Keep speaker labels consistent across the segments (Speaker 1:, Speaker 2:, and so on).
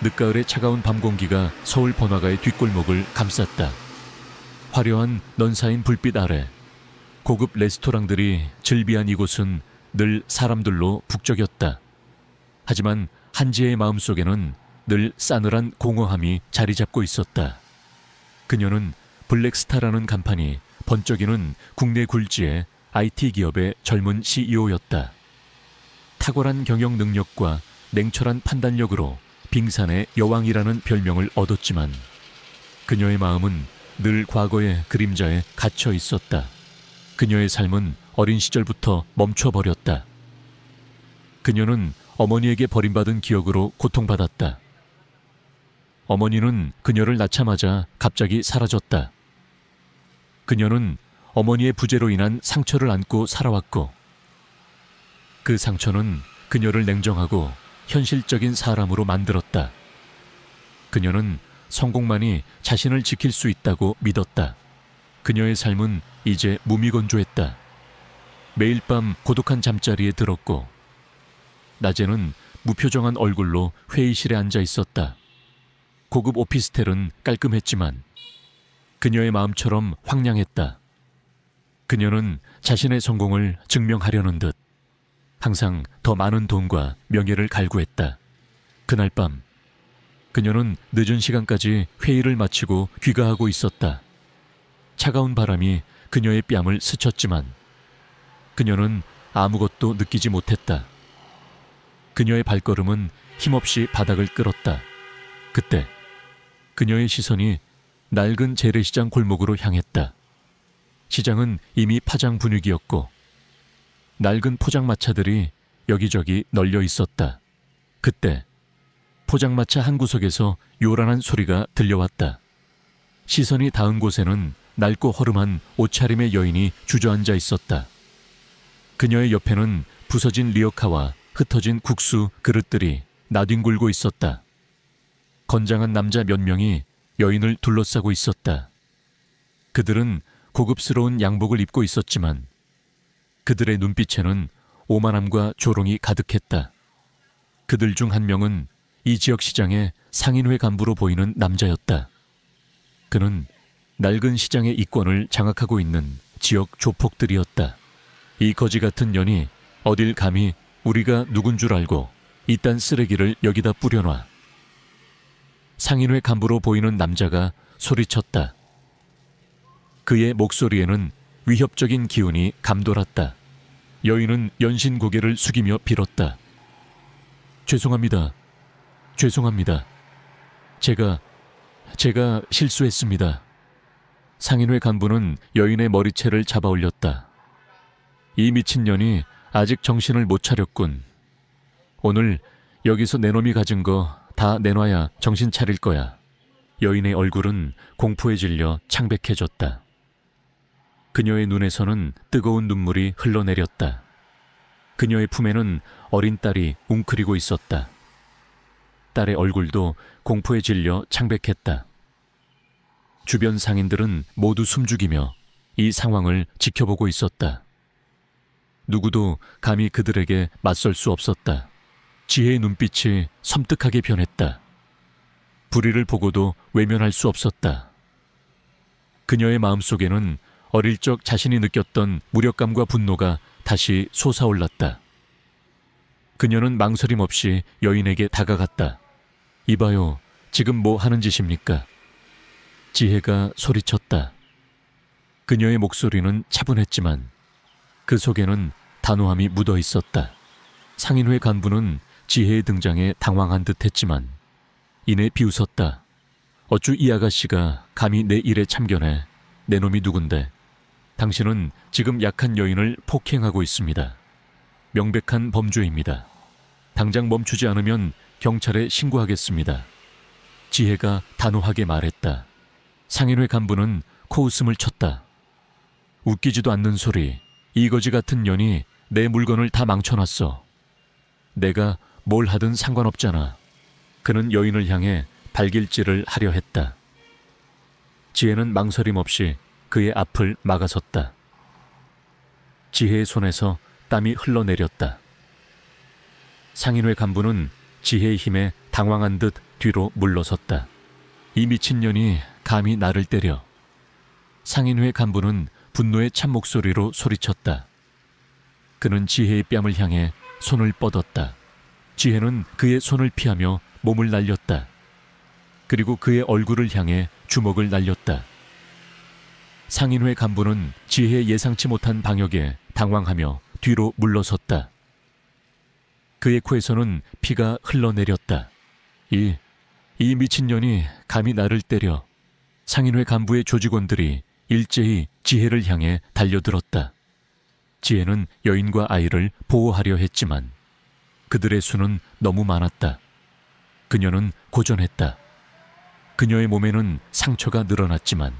Speaker 1: 늦가을의 차가운 밤 공기가 서울 번화가의 뒷골목을 감쌌다. 화려한 넌사인 불빛 아래 고급 레스토랑들이 즐비한 이곳은 늘 사람들로 북적였다. 하지만 한지혜의 마음속에는 늘 싸늘한 공허함이 자리 잡고 있었다. 그녀는 블랙스타라는 간판이 번쩍이는 국내 굴지의 IT 기업의 젊은 CEO였다. 탁월한 경영 능력과 냉철한 판단력으로 빙산의 여왕이라는 별명을 얻었지만 그녀의 마음은 늘 과거의 그림자에 갇혀 있었다. 그녀의 삶은 어린 시절부터 멈춰버렸다. 그녀는 어머니에게 버림받은 기억으로 고통받았다. 어머니는 그녀를 낳자마자 갑자기 사라졌다. 그녀는 어머니의 부재로 인한 상처를 안고 살아왔고 그 상처는 그녀를 냉정하고 현실적인 사람으로 만들었다. 그녀는 성공만이 자신을 지킬 수 있다고 믿었다. 그녀의 삶은 이제 무미건조했다. 매일 밤 고독한 잠자리에 들었고 낮에는 무표정한 얼굴로 회의실에 앉아 있었다. 고급 오피스텔은 깔끔했지만 그녀의 마음처럼 황량했다. 그녀는 자신의 성공을 증명하려는 듯 항상 더 많은 돈과 명예를 갈구했다. 그날 밤 그녀는 늦은 시간까지 회의를 마치고 귀가하고 있었다. 차가운 바람이 그녀의 뺨을 스쳤지만 그녀는 아무것도 느끼지 못했다. 그녀의 발걸음은 힘없이 바닥을 끌었다. 그때 그녀의 시선이 낡은 재래시장 골목으로 향했다. 시장은 이미 파장 분위기였고 낡은 포장마차들이 여기저기 널려 있었다. 그때 포장마차 한 구석에서 요란한 소리가 들려왔다. 시선이 닿은 곳에는 낡고 허름한 옷차림의 여인이 주저앉아 있었다. 그녀의 옆에는 부서진 리어카와 흩어진 국수 그릇들이 나뒹굴고 있었다. 건장한 남자 몇 명이 여인을 둘러싸고 있었다. 그들은 고급스러운 양복을 입고 있었지만 그들의 눈빛에는 오만함과 조롱이 가득했다. 그들 중 한 명은 이 지역 시장의 상인회 간부로 보이는 남자였다. 그는 낡은 시장의 이권을 장악하고 있는 지역 조폭들이었다. 이 거지 같은 년이 어딜 감히 우리가 누군 줄 알고 이딴 쓰레기를 여기다 뿌려놔. 상인회 간부로 보이는 남자가 소리쳤다. 그의 목소리에는 위협적인 기운이 감돌았다. 여인은 연신 고개를 숙이며 빌었다. 죄송합니다. 죄송합니다. 제가 실수했습니다. 상인회 간부는 여인의 머리채를 잡아 올렸다. 이 미친년이 아직 정신을 못 차렸군. 오늘 여기서 내 놈이 가진 거 다 내놔야 정신 차릴 거야. 여인의 얼굴은 공포에 질려 창백해졌다. 그녀의 눈에서는 뜨거운 눈물이 흘러내렸다. 그녀의 품에는 어린 딸이 웅크리고 있었다. 딸의 얼굴도 공포에 질려 창백했다. 주변 상인들은 모두 숨죽이며 이 상황을 지켜보고 있었다. 누구도 감히 그들에게 맞설 수 없었다. 지혜의 눈빛이 섬뜩하게 변했다. 불의를 보고도 외면할 수 없었다. 그녀의 마음속에는 어릴 적 자신이 느꼈던 무력감과 분노가 다시 솟아올랐다. 그녀는 망설임 없이 여인에게 다가갔다. 이봐요, 지금 뭐 하는 짓입니까? 지혜가 소리쳤다. 그녀의 목소리는 차분했지만 그 속에는 단호함이 묻어 있었다. 상인회 간부는 지혜의 등장에 당황한 듯 했지만 이내 비웃었다. 어쭈 이 아가씨가 감히 내 일에 참견해. 내 놈이 누군데? 당신은 지금 약한 여인을 폭행하고 있습니다. 명백한 범죄입니다. 당장 멈추지 않으면 경찰에 신고하겠습니다. 지혜가 단호하게 말했다. 상인회 간부는 코웃음을 쳤다. 웃기지도 않는 소리. 이 거지 같은 년이 내 물건을 다 망쳐놨어. 내가 뭘 하든 상관없잖아. 그는 여인을 향해 발길질을 하려 했다. 지혜는 망설임 없이 그의 앞을 막아섰다. 지혜의 손에서 땀이 흘러내렸다. 상인회 간부는 지혜의 힘에 당황한 듯 뒤로 물러섰다. 이 미친년이 감히 나를 때려. 상인회 간부는 분노의 찬목소리로 소리쳤다. 그는 지혜의 뺨을 향해 손을 뻗었다. 지혜는 그의 손을 피하며 몸을 날렸다. 그리고 그의 얼굴을 향해 주먹을 날렸다. 상인회 간부는 지혜의 예상치 못한 방역에 당황하며 뒤로 물러섰다. 그의 코에서는 피가 흘러내렸다. 이 미친년이 감히 나를 때려. 상인회 간부의 조직원들이 일제히 지혜를 향해 달려들었다. 지혜는 여인과 아이를 보호하려 했지만 그들의 수는 너무 많았다. 그녀는 고전했다. 그녀의 몸에는 상처가 늘어났지만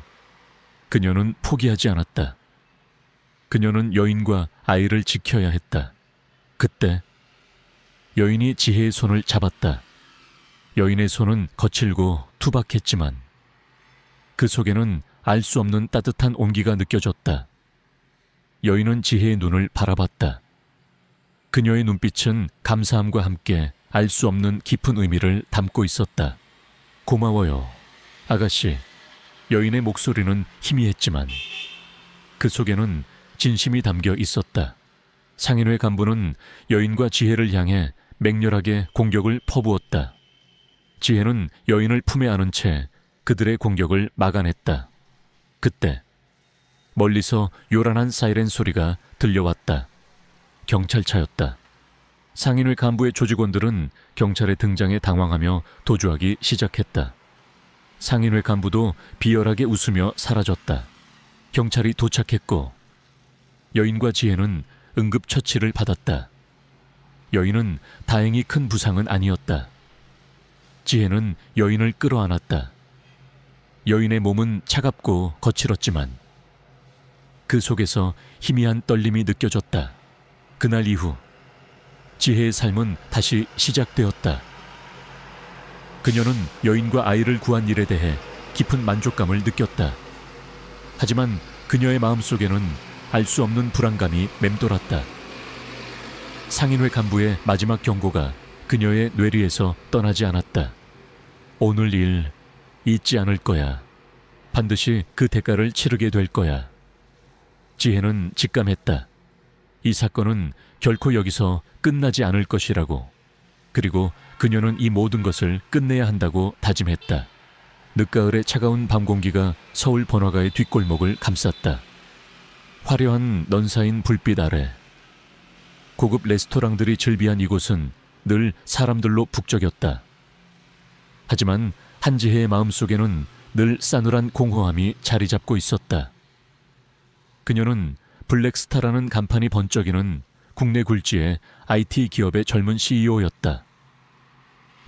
Speaker 1: 그녀는 포기하지 않았다. 그녀는 여인과 아이를 지켜야 했다. 그때 여인이 지혜의 손을 잡았다. 여인의 손은 거칠고 투박했지만 그 속에는 알 수 없는 따뜻한 온기가 느껴졌다. 여인은 지혜의 눈을 바라봤다. 그녀의 눈빛은 감사함과 함께 알 수 없는 깊은 의미를 담고 있었다. 고마워요, 아가씨. 여인의 목소리는 희미했지만 그 속에는 진심이 담겨 있었다. 상인회 간부는 여인과 지혜를 향해 맹렬하게 공격을 퍼부었다. 지혜는 여인을 품에 안은 채 그들의 공격을 막아냈다. 그때 멀리서 요란한 사이렌 소리가 들려왔다. 경찰차였다. 상인회 간부의 조직원들은 경찰의 등장에 당황하며 도주하기 시작했다. 상인회 간부도 비열하게 웃으며 사라졌다. 경찰이 도착했고 여인과 지혜는 응급처치를 받았다. 여인은 다행히 큰 부상은 아니었다. 지혜는 여인을 끌어안았다. 여인의 몸은 차갑고 거칠었지만 그 속에서 희미한 떨림이 느껴졌다. 그날 이후 지혜의 삶은 다시 시작되었다. 그녀는 여인과 아이를 구한 일에 대해 깊은 만족감을 느꼈다. 하지만 그녀의 마음속에는 알 수 없는 불안감이 맴돌았다. 상인회 간부의 마지막 경고가 그녀의 뇌리에서 떠나지 않았다. 오늘 일 잊지 않을 거야. 반드시 그 대가를 치르게 될 거야. 지혜는 직감했다. 이 사건은 결코 여기서 끝나지 않을 것이라고. 그리고 그녀는 이 모든 것을 끝내야 한다고 다짐했다. 늦가을의 차가운 밤 공기가 서울 번화가의 뒷골목을 감쌌다. 화려한 넌사인 불빛 아래 고급 레스토랑들이 즐비한 이곳은 늘 사람들로 북적였다. 하지만 한지혜의 마음속에는 늘 싸늘한 공허함이 자리 잡고 있었다. 그녀는 블랙스타라는 간판이 번쩍이는 국내 굴지의 IT 기업의 젊은 CEO였다.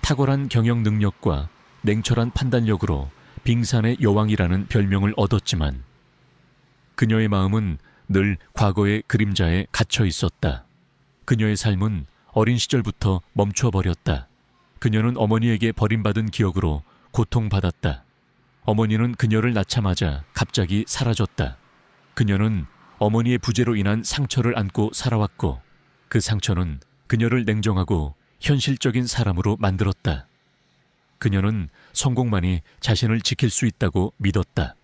Speaker 1: 탁월한 경영 능력과 냉철한 판단력으로 빙산의 여왕이라는 별명을 얻었지만 그녀의 마음은 늘 과거의 그림자에 갇혀 있었다. 그녀의 삶은 어린 시절부터 멈춰버렸다. 그녀는 어머니에게 버림받은 기억으로 고통받았다. 어머니는 그녀를 낳자마자 갑자기 사라졌다. 그녀는 어머니의 부재로 인한 상처를 안고 살아왔고 그 상처는 그녀를 냉정하고 현실적인 사람으로 만들었다. 그녀는 성공만이 자신을 지킬 수 있다고 믿었다.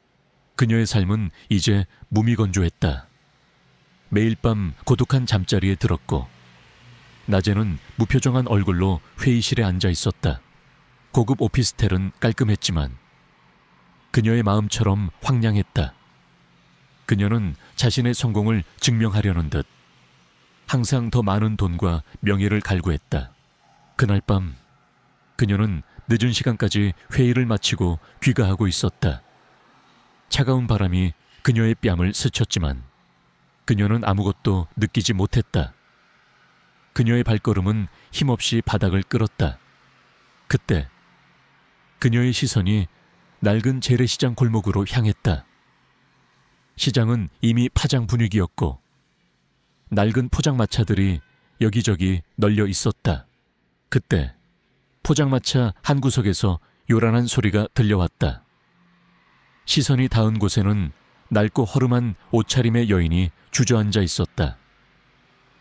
Speaker 1: 그녀의 삶은 이제 무미건조했다. 매일 밤 고독한 잠자리에 들었고 낮에는 무표정한 얼굴로 회의실에 앉아 있었다. 고급 오피스텔은 깔끔했지만 그녀의 마음처럼 황량했다. 그녀는 자신의 성공을 증명하려는 듯 항상 더 많은 돈과 명예를 갈구했다. 그날 밤 그녀는 늦은 시간까지 회의를 마치고 귀가하고 있었다. 차가운 바람이 그녀의 뺨을 스쳤지만 그녀는 아무것도 느끼지 못했다. 그녀의 발걸음은 힘없이 바닥을 끌었다. 그때 그녀의 시선이 낡은 재래시장 골목으로 향했다. 시장은 이미 파장 분위기였고 낡은 포장마차들이 여기저기 널려 있었다. 그때 포장마차 한 구석에서 요란한 소리가 들려왔다. 시선이 닿은 곳에는 낡고 허름한 옷차림의 여인이 주저앉아 있었다.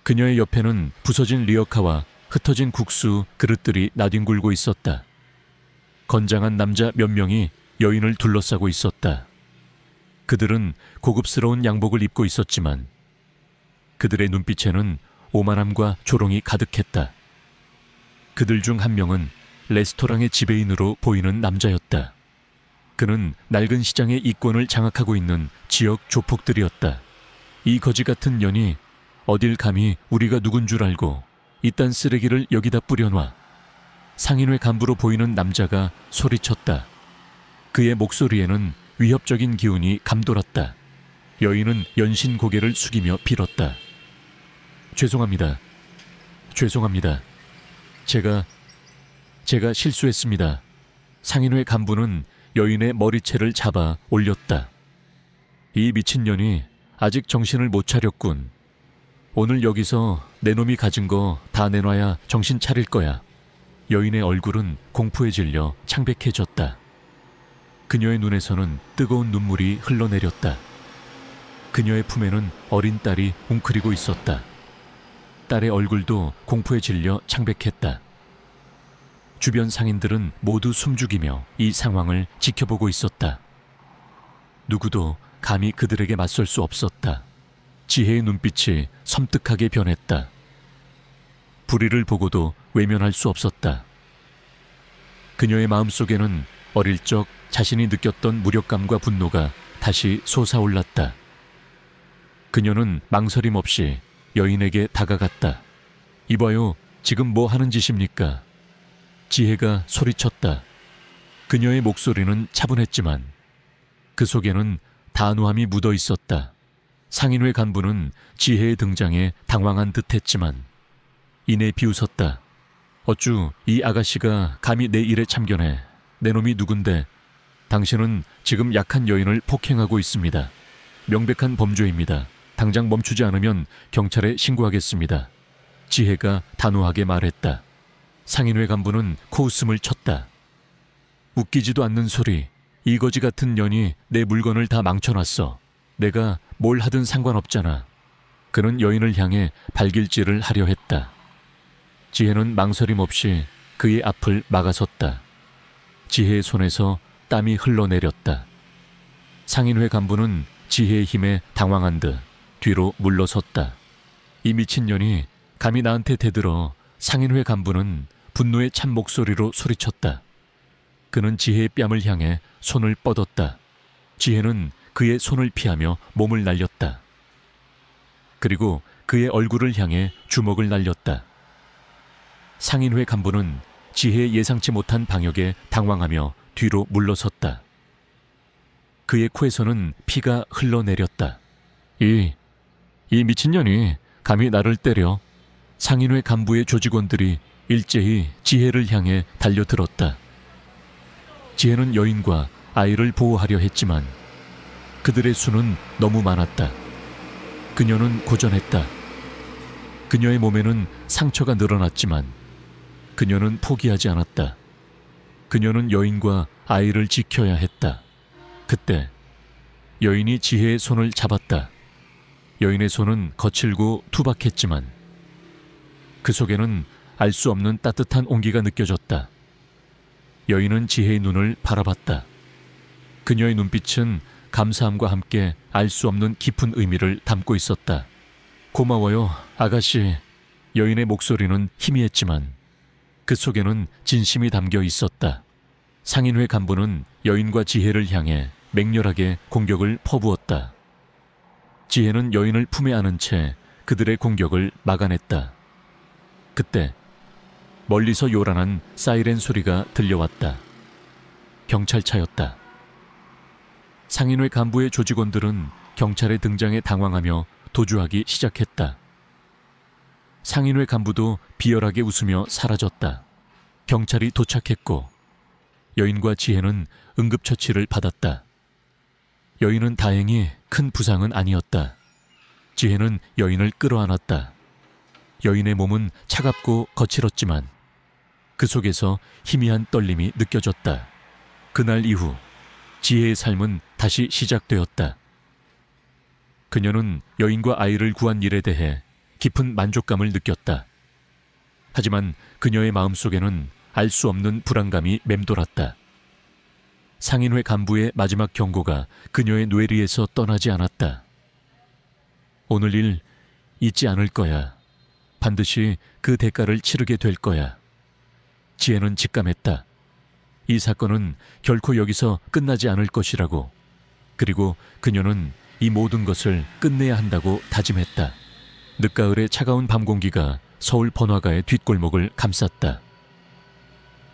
Speaker 1: 그녀의 옆에는 부서진 리어카와 흩어진 국수 그릇들이 나뒹굴고 있었다. 건장한 남자 몇 명이 여인을 둘러싸고 있었다. 그들은 고급스러운 양복을 입고 있었지만 그들의 눈빛에는 오만함과 조롱이 가득했다. 그들 중 한 명은 레스토랑의 지배인으로 보이는 남자였다. 그는 낡은 시장의 이권을 장악하고 있는 지역 조폭들이었다. 이 거지 같은 년이 어딜 감히 우리가 누군 줄 알고 이딴 쓰레기를 여기다 뿌려놔. 상인회 간부로 보이는 남자가 소리쳤다. 그의 목소리에는 위협적인 기운이 감돌았다. 여인은 연신 고개를 숙이며 빌었다. 죄송합니다. 죄송합니다. 제가 실수했습니다. 상인회 간부는 여인의 머리채를 잡아 올렸다. 이 미친년이 아직 정신을 못 차렸군. 오늘 여기서 내 놈이 가진 거 다 내놔야 정신 차릴 거야. 여인의 얼굴은 공포에 질려 창백해졌다. 그녀의 눈에서는 뜨거운 눈물이 흘러내렸다. 그녀의 품에는 어린 딸이 웅크리고 있었다. 딸의 얼굴도 공포에 질려 창백했다. 주변 상인들은 모두 숨죽이며 이 상황을 지켜보고 있었다. 누구도 감히 그들에게 맞설 수 없었다. 지혜의 눈빛이 섬뜩하게 변했다. 불의를 보고도 외면할 수 없었다. 그녀의 마음속에는 어릴 적 자신이 느꼈던 무력감과 분노가 다시 솟아올랐다. 그녀는 망설임 없이 여인에게 다가갔다. 이봐요, 지금 뭐 하는 짓입니까? 지혜가 소리쳤다. 그녀의 목소리는 차분했지만 그 속에는 단호함이 묻어 있었다. 상인회 간부는 지혜의 등장에 당황한 듯했지만 이내 비웃었다. 어쭈 이 아가씨가 감히 내 일에 참견해. 내 놈이 누군데? 당신은 지금 약한 여인을 폭행하고 있습니다. 명백한 범죄입니다. 당장 멈추지 않으면 경찰에 신고하겠습니다. 지혜가 단호하게 말했다. 상인회 간부는 코웃음을 쳤다. 웃기지도 않는 소리. 이 거지 같은 년이 내 물건을 다 망쳐놨어. 내가 뭘 하든 상관없잖아. 그는 여인을 향해 발길질을 하려 했다. 지혜는 망설임 없이 그의 앞을 막아섰다. 지혜의 손에서 땀이 흘러내렸다. 상인회 간부는 지혜의 힘에 당황한 듯 뒤로 물러섰다. 이 미친년이 감히 나한테 대들어. 상인회 간부는 분노의 찬 목소리로 소리쳤다. 그는 지혜의 뺨을 향해 손을 뻗었다. 지혜는 그의 손을 피하며 몸을 날렸다. 그리고 그의 얼굴을 향해 주먹을 날렸다. 상인회 간부는 지혜의 예상치 못한 방역에 당황하며 뒤로 물러섰다. 그의 코에서는 피가 흘러내렸다. 이 미친년이 감히 나를 때려. 상인회 간부의 조직원들이 일제히 지혜를 향해 달려들었다. 지혜는 여인과 아이를 보호하려 했지만 그들의 수는 너무 많았다. 그녀는 고전했다. 그녀의 몸에는 상처가 늘어났지만 그녀는 포기하지 않았다. 그녀는 여인과 아이를 지켜야 했다. 그때 여인이 지혜의 손을 잡았다. 여인의 손은 거칠고 투박했지만 그 속에는 알 수 없는 따뜻한 온기가 느껴졌다. 여인은 지혜의 눈을 바라봤다. 그녀의 눈빛은 감사함과 함께 알 수 없는 깊은 의미를 담고 있었다. 고마워요, 아가씨. 여인의 목소리는 희미했지만 그 속에는 진심이 담겨 있었다. 상인회 간부는 여인과 지혜를 향해 맹렬하게 공격을 퍼부었다. 지혜는 여인을 품에 안은 채 그들의 공격을 막아냈다. 그때 멀리서 요란한 사이렌 소리가 들려왔다. 경찰차였다. 상인회 간부의 조직원들은 경찰의 등장에 당황하며 도주하기 시작했다. 상인회 간부도 비열하게 웃으며 사라졌다. 경찰이 도착했고 여인과 지혜는 응급처치를 받았다. 여인은 다행히 큰 부상은 아니었다. 지혜는 여인을 끌어안았다. 여인의 몸은 차갑고 거칠었지만 그 속에서 희미한 떨림이 느껴졌다. 그날 이후 지혜의 삶은 다시 시작되었다. 그녀는 여인과 아이를 구한 일에 대해 깊은 만족감을 느꼈다. 하지만 그녀의 마음속에는 알 수 없는 불안감이 맴돌았다. 상인회 간부의 마지막 경고가 그녀의 뇌리에서 떠나지 않았다. 오늘 일 잊지 않을 거야. 반드시 그 대가를 치르게 될 거야. 지혜는 직감했다. 이 사건은 결코 여기서 끝나지 않을 것이라고. 그리고 그녀는 이 모든 것을 끝내야 한다고 다짐했다. 늦가을의 차가운 밤 공기가 서울 번화가의 뒷골목을 감쌌다.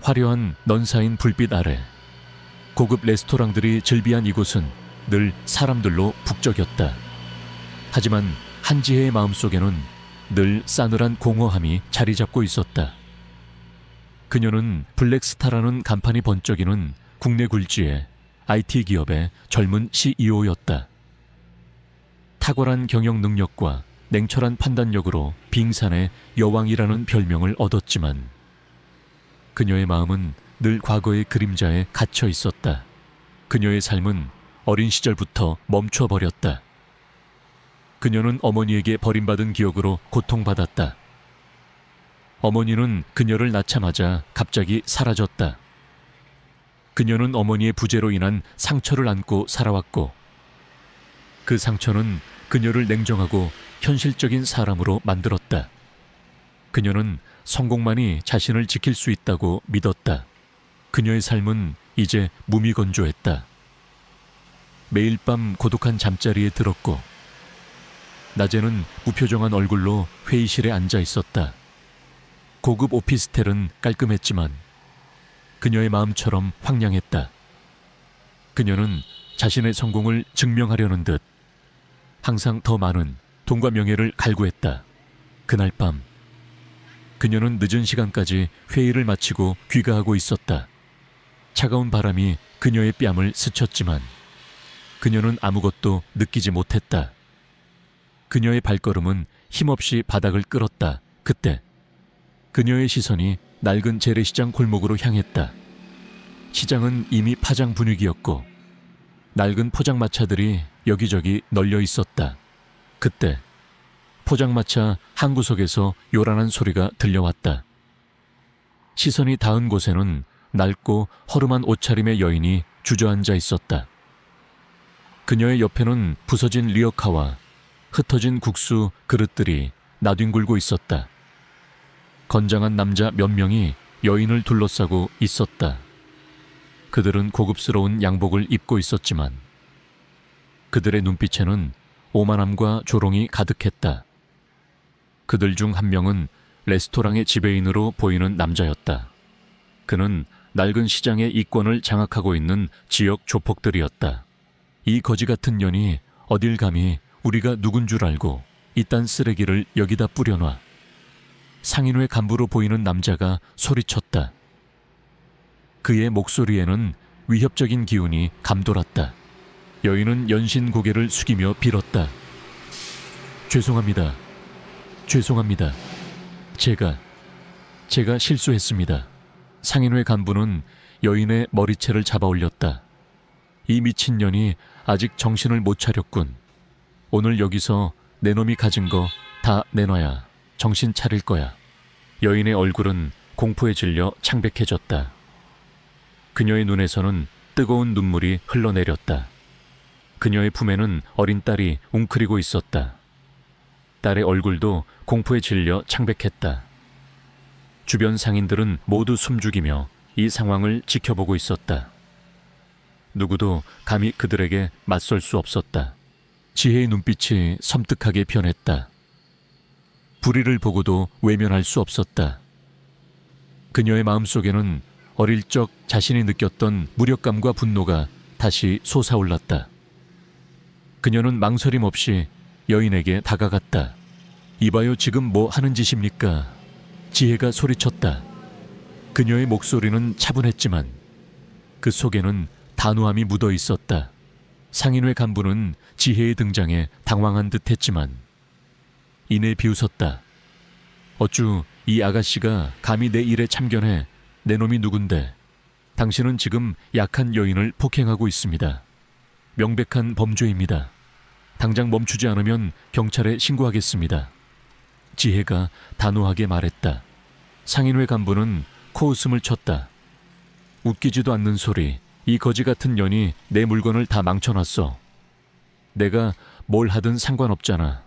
Speaker 1: 화려한 넌사인 불빛 아래 고급 레스토랑들이 즐비한 이곳은 늘 사람들로 북적였다. 하지만 한지혜의 마음속에는 늘 싸늘한 공허함이 자리 잡고 있었다. 그녀는 블랙스타라는 간판이 번쩍이는 국내 굴지의 IT 기업의 젊은 CEO였다. 탁월한 경영 능력과 냉철한 판단력으로 빙산의 여왕이라는 별명을 얻었지만 그녀의 마음은 늘 과거의 그림자에 갇혀 있었다. 그녀의 삶은 어린 시절부터 멈춰버렸다. 그녀는 어머니에게 버림받은 기억으로 고통받았다. 어머니는 그녀를 낳자마자 갑자기 사라졌다. 그녀는 어머니의 부재로 인한 상처를 안고 살아왔고 그 상처는 그녀를 냉정하고 현실적인 사람으로 만들었다. 그녀는 성공만이 자신을 지킬 수 있다고 믿었다. 그녀의 삶은 이제 무미건조했다. 매일 밤 고독한 잠자리에 들었고 낮에는 무표정한 얼굴로 회의실에 앉아 있었다. 고급 오피스텔은 깔끔했지만 그녀의 마음처럼 황량했다. 그녀는 자신의 성공을 증명하려는 듯 항상 더 많은 돈과 명예를 갈구했다. 그날 밤 그녀는 늦은 시간까지 회의를 마치고 귀가하고 있었다. 차가운 바람이 그녀의 뺨을 스쳤지만 그녀는 아무것도 느끼지 못했다. 그녀의 발걸음은 힘없이 바닥을 끌었다. 그때 그녀의 시선이 낡은 재래시장 골목으로 향했다. 시장은 이미 파장 분위기였고 낡은 포장마차들이 여기저기 널려 있었다. 그때 포장마차 한 구석에서 요란한 소리가 들려왔다. 시선이 닿은 곳에는 낡고 허름한 옷차림의 여인이 주저앉아 있었다. 그녀의 옆에는 부서진 리어카와 흩어진 국수 그릇들이 나뒹굴고 있었다. 건장한 남자 몇 명이 여인을 둘러싸고 있었다. 그들은 고급스러운 양복을 입고 있었지만 그들의 눈빛에는 오만함과 조롱이 가득했다. 그들 중 한 명은 레스토랑의 지배인으로 보이는 남자였다. 그는 낡은 시장의 이권을 장악하고 있는 지역 조폭들이었다. 이 거지 같은 년이 어딜 감히 우리가 누군 줄 알고 이딴 쓰레기를 여기다 뿌려놔. 상인회 간부로 보이는 남자가 소리쳤다. 그의 목소리에는 위협적인 기운이 감돌았다. 여인은 연신 고개를 숙이며 빌었다. 죄송합니다. 죄송합니다. 제가 실수했습니다. 상인회 간부는 여인의 머리채를 잡아 올렸다. 이 미친년이 아직 정신을 못 차렸군. 오늘 여기서 내 놈이 가진 거 다 내놔야 정신 차릴 거야. 여인의 얼굴은 공포에 질려 창백해졌다. 그녀의 눈에서는 뜨거운 눈물이 흘러내렸다. 그녀의 품에는 어린 딸이 웅크리고 있었다. 딸의 얼굴도 공포에 질려 창백했다. 주변 상인들은 모두 숨죽이며 이 상황을 지켜보고 있었다. 누구도 감히 그들에게 맞설 수 없었다. 지혜의 눈빛이 섬뜩하게 변했다. 불의를 보고도 외면할 수 없었다. 그녀의 마음속에는 어릴 적 자신이 느꼈던 무력감과 분노가 다시 솟아올랐다. 그녀는 망설임 없이 여인에게 다가갔다. 이봐요, 지금 뭐 하는 짓입니까? 지혜가 소리쳤다. 그녀의 목소리는 차분했지만 그 속에는 단호함이 묻어 있었다. 상인회 간부는 지혜의 등장에 당황한 듯 했지만 이내 비웃었다. 어쭈 이 아가씨가 감히 내 일에 참견해. 내 놈이 누군데. 당신은 지금 약한 여인을 폭행하고 있습니다. 명백한 범죄입니다. 당장 멈추지 않으면 경찰에 신고하겠습니다. 지혜가 단호하게 말했다. 상인회 간부는 코웃음을 쳤다. 웃기지도 않는 소리, 이 거지 같은 년이 내 물건을 다 망쳐놨어. 내가 뭘 하든 상관없잖아.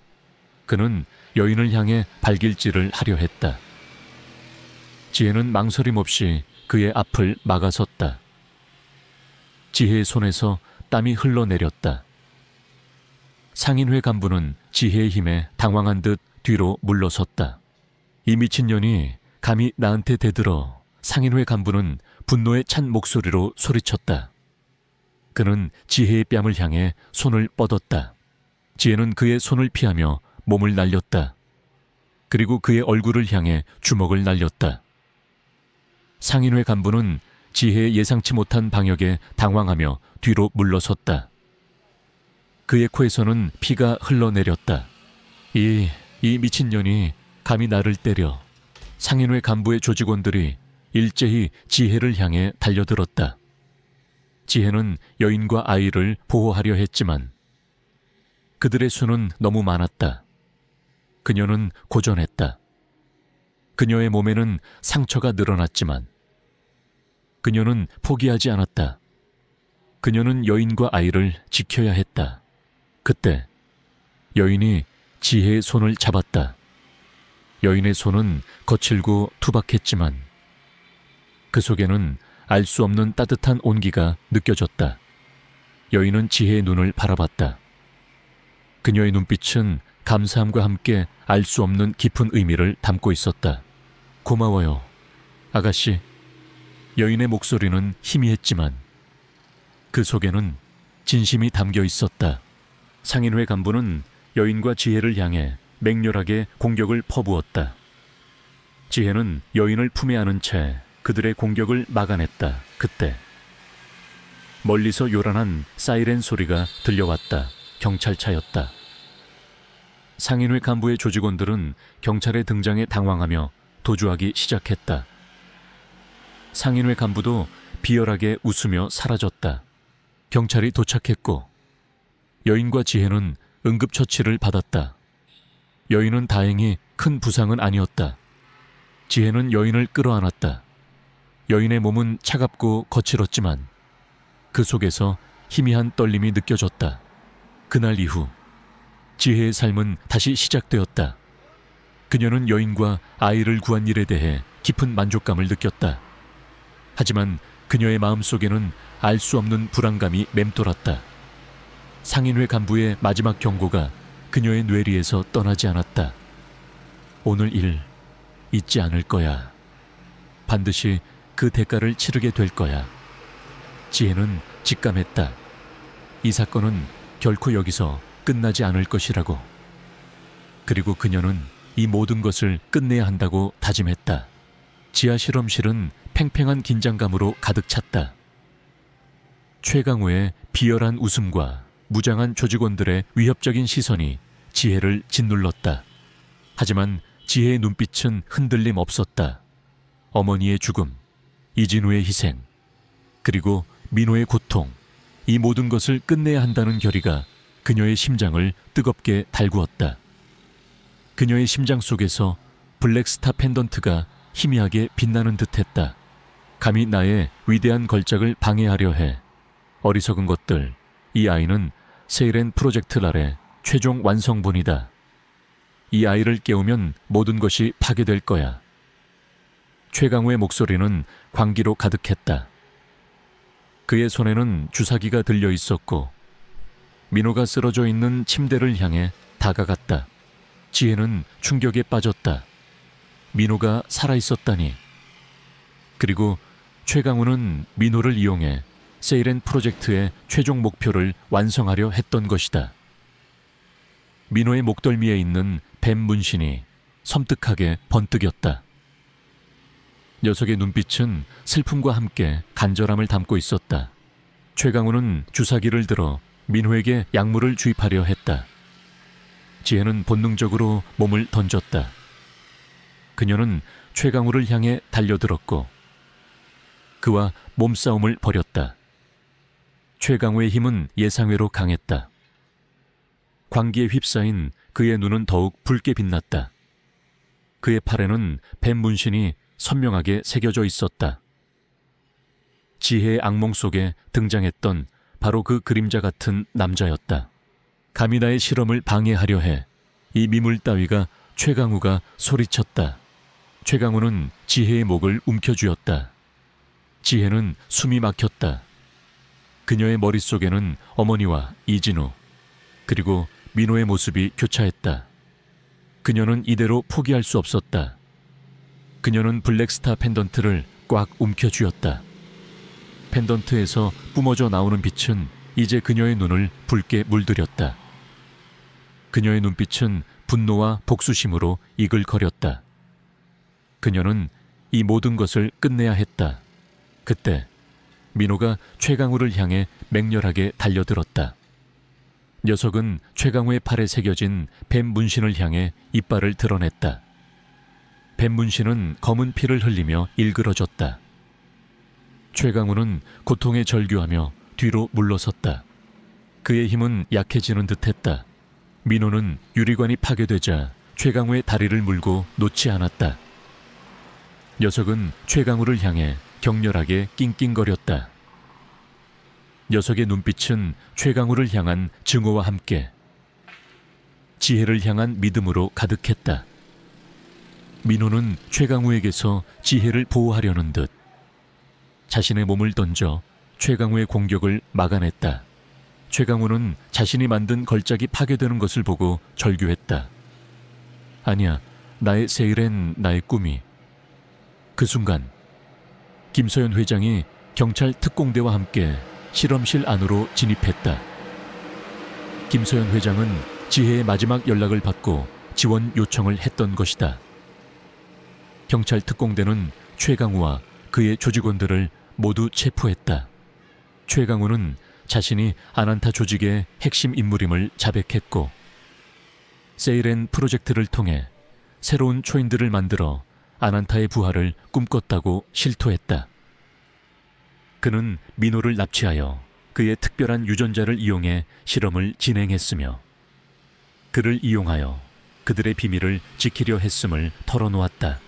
Speaker 1: 그는 여인을 향해 발길질을 하려 했다. 지혜는 망설임 없이 그의 앞을 막아섰다. 지혜의 손에서 땀이 흘러내렸다. 상인회 간부는 지혜의 힘에 당황한 듯 뒤로 물러섰다. 이 미친년이 감히 나한테 대들어. 상인회 간부는 분노에 찬 목소리로 소리쳤다. 그는 지혜의 뺨을 향해 손을 뻗었다. 지혜는 그의 손을 피하며 몸을 날렸다. 그리고 그의 얼굴을 향해 주먹을 날렸다. 상인회 간부는 지혜의 예상치 못한 방역에 당황하며 뒤로 물러섰다. 그의 코에서는 피가 흘러내렸다. 이 미친년이 감히 나를 때려. 상인회 간부의 조직원들이 일제히 지혜를 향해 달려들었다. 지혜는 여인과 아이를 보호하려 했지만 그들의 수는 너무 많았다. 그녀는 고전했다. 그녀의 몸에는 상처가 늘어났지만 그녀는 포기하지 않았다. 그녀는 여인과 아이를 지켜야 했다. 그때 여인이 지혜의 손을 잡았다. 여인의 손은 거칠고 투박했지만 그 속에는 알 수 없는 따뜻한 온기가 느껴졌다. 여인은 지혜의 눈을 바라봤다. 그녀의 눈빛은 감사함과 함께 알 수 없는 깊은 의미를 담고 있었다. 고마워요, 아가씨. 여인의 목소리는 희미했지만 그 속에는 진심이 담겨 있었다. 상인회 간부는 여인과 지혜를 향해 맹렬하게 공격을 퍼부었다. 지혜는 여인을 품에 안은 채 그들의 공격을 막아냈다. 그때 멀리서 요란한 사이렌 소리가 들려왔다. 경찰차였다. 상인회 간부의 조직원들은 경찰의 등장에 당황하며 도주하기 시작했다. 상인회 간부도 비열하게 웃으며 사라졌다. 경찰이 도착했고 여인과 지혜는 응급처치를 받았다. 여인은 다행히 큰 부상은 아니었다. 지혜는 여인을 끌어안았다. 여인의 몸은 차갑고 거칠었지만 그 속에서 희미한 떨림이 느껴졌다. 그날 이후 지혜의 삶은 다시 시작되었다. 그녀는 여인과 아이를 구한 일에 대해 깊은 만족감을 느꼈다. 하지만 그녀의 마음속에는 알 수 없는 불안감이 맴돌았다. 상인회 간부의 마지막 경고가 그녀의 뇌리에서 떠나지 않았다. 오늘 일 잊지 않을 거야. 반드시 그 대가를 치르게 될 거야. 지혜는 직감했다. 이 사건은 결코 여기서 끝나지 않을 것이라고. 그리고 그녀는 이 모든 것을 끝내야 한다고 다짐했다. 지하 실험실은 팽팽한 긴장감으로 가득 찼다. 최강우의 비열한 웃음과 무장한 조직원들의 위협적인 시선이 지혜를 짓눌렀다. 하지만 지혜의 눈빛은 흔들림 없었다. 어머니의 죽음, 이진우의 희생, 그리고 민호의 고통, 이 모든 것을 끝내야 한다는 결의가 그녀의 심장을 뜨겁게 달구었다. 그녀의 심장 속에서 블랙스타 펜던트가 희미하게 빛나는 듯했다. 감히 나의 위대한 걸작을 방해하려 해. 어리석은 것들, 이 아이는 세이렌 프로젝트랄의 최종 완성본이다. 이 아이를 깨우면 모든 것이 파괴될 거야. 최강우의 목소리는 광기로 가득했다. 그의 손에는 주사기가 들려 있었고 민호가 쓰러져 있는 침대를 향해 다가갔다. 지혜는 충격에 빠졌다. 민호가 살아있었다니. 그리고 최강우는 민호를 이용해 세이렌 프로젝트의 최종 목표를 완성하려 했던 것이다. 민호의 목덜미에 있는 뱀 문신이 섬뜩하게 번뜩였다. 녀석의 눈빛은 슬픔과 함께 간절함을 담고 있었다. 최강우는 주사기를 들어 민호에게 약물을 주입하려 했다. 지혜는 본능적으로 몸을 던졌다. 그녀는 최강우를 향해 달려들었고 그와 몸싸움을 벌였다. 최강우의 힘은 예상외로 강했다. 광기에 휩싸인 그의 눈은 더욱 붉게 빛났다. 그의 팔에는 뱀 문신이 선명하게 새겨져 있었다. 지혜의 악몽 속에 등장했던 바로 그 그림자 같은 남자였다. 감히 나의 실험을 방해하려 해. 이 미물 따위가 최강우가 소리쳤다. 최강우는 지혜의 목을 움켜쥐었다. 지혜는 숨이 막혔다. 그녀의 머릿속에는 어머니와 이진우, 그리고 민호의 모습이 교차했다. 그녀는 이대로 포기할 수 없었다. 그녀는 블랙스타 펜던트를 꽉 움켜쥐었다. 펜던트에서 뿜어져 나오는 빛은 이제 그녀의 눈을 붉게 물들였다. 그녀의 눈빛은 분노와 복수심으로 이글거렸다. 그녀는 이 모든 것을 끝내야 했다. 그때 민호가 최강우를 향해 맹렬하게 달려들었다. 녀석은 최강우의 팔에 새겨진 뱀 문신을 향해 이빨을 드러냈다. 뱀 문신은 검은 피를 흘리며 일그러졌다. 최강우는 고통에 절규하며 뒤로 물러섰다. 그의 힘은 약해지는 듯했다. 민호는 유리관이 파괴되자 최강우의 다리를 물고 놓지 않았다. 녀석은 최강우를 향해 격렬하게 낑낑거렸다. 녀석의 눈빛은 최강우를 향한 증오와 함께 지혜를 향한 믿음으로 가득했다. 민호는 최강우에게서 지혜를 보호하려는 듯 자신의 몸을 던져 최강우의 공격을 막아냈다. 최강우는 자신이 만든 걸작이 파괴되는 것을 보고 절규했다. 아니야, 나의 세일엔 나의 꿈이. 그 순간 김서연 회장이 경찰 특공대와 함께 실험실 안으로 진입했다. 김서연 회장은 지혜의 마지막 연락을 받고 지원 요청을 했던 것이다. 경찰 특공대는 최강우와 그의 조직원들을 모두 체포했다. 최강우는 자신이 아난타 조직의 핵심 인물임을 자백했고 세이렌 프로젝트를 통해 새로운 초인들을 만들어 아난타의 부활을 꿈꿨다고 실토했다. 그는 민호를 납치하여 그의 특별한 유전자를 이용해 실험을 진행했으며 그를 이용하여 그들의 비밀을 지키려 했음을 털어놓았다.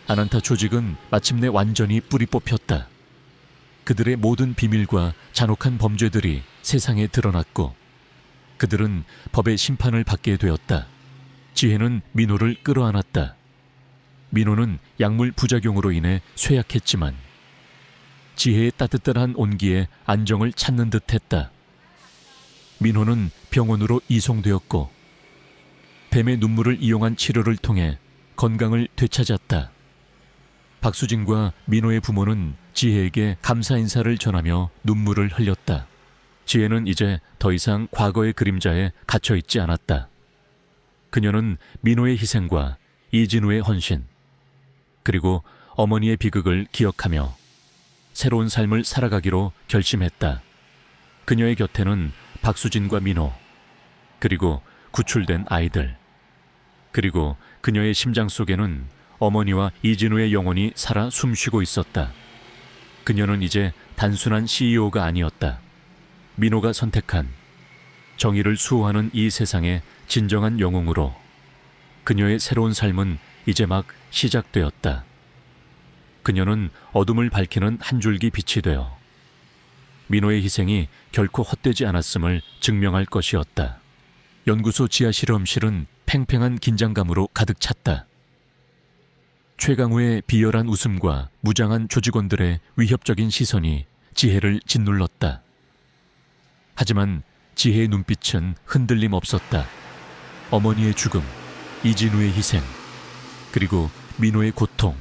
Speaker 1: 아난타 조직은 마침내 완전히 뿌리 뽑혔다. 그들의 모든 비밀과 잔혹한 범죄들이 세상에 드러났고 그들은 법의 심판을 받게 되었다. 지혜는 민호를 끌어안았다. 민호는 약물 부작용으로 인해 쇠약했지만 지혜의 따뜻한 온기에 안정을 찾는 듯했다. 민호는 병원으로 이송되었고 뱀의 눈물을 이용한 치료를 통해 건강을 되찾았다. 박수진과 민호의 부모는 지혜에게 감사 인사를 전하며 눈물을 흘렸다. 지혜는 이제 더 이상 과거의 그림자에 갇혀있지 않았다. 그녀는 민호의 희생과 이진우의 헌신, 그리고 어머니의 비극을 기억하며 새로운 삶을 살아가기로 결심했다. 그녀의 곁에는 박수진과 민호, 그리고 구출된 아이들, 그리고 그녀의 심장 속에는 어머니와 이진우의 영혼이 살아 숨쉬고 있었다. 그녀는 이제 단순한 CEO가 아니었다. 민호가 선택한 정의를 수호하는 이 세상의 진정한 영웅으로 그녀의 새로운 삶은 이제 막 시작되었다. 그녀는 어둠을 밝히는 한 줄기 빛이 되어 민호의 희생이 결코 헛되지 않았음을 증명할 것이었다. 연구소 지하 실험실은 팽팽한 긴장감으로 가득 찼다. 최강우의 비열한 웃음과 무장한 조직원들의 위협적인 시선이 지혜를 짓눌렀다. 하지만 지혜의 눈빛은 흔들림 없었다. 어머니의 죽음, 이진우의 희생, 그리고 민호의 고통,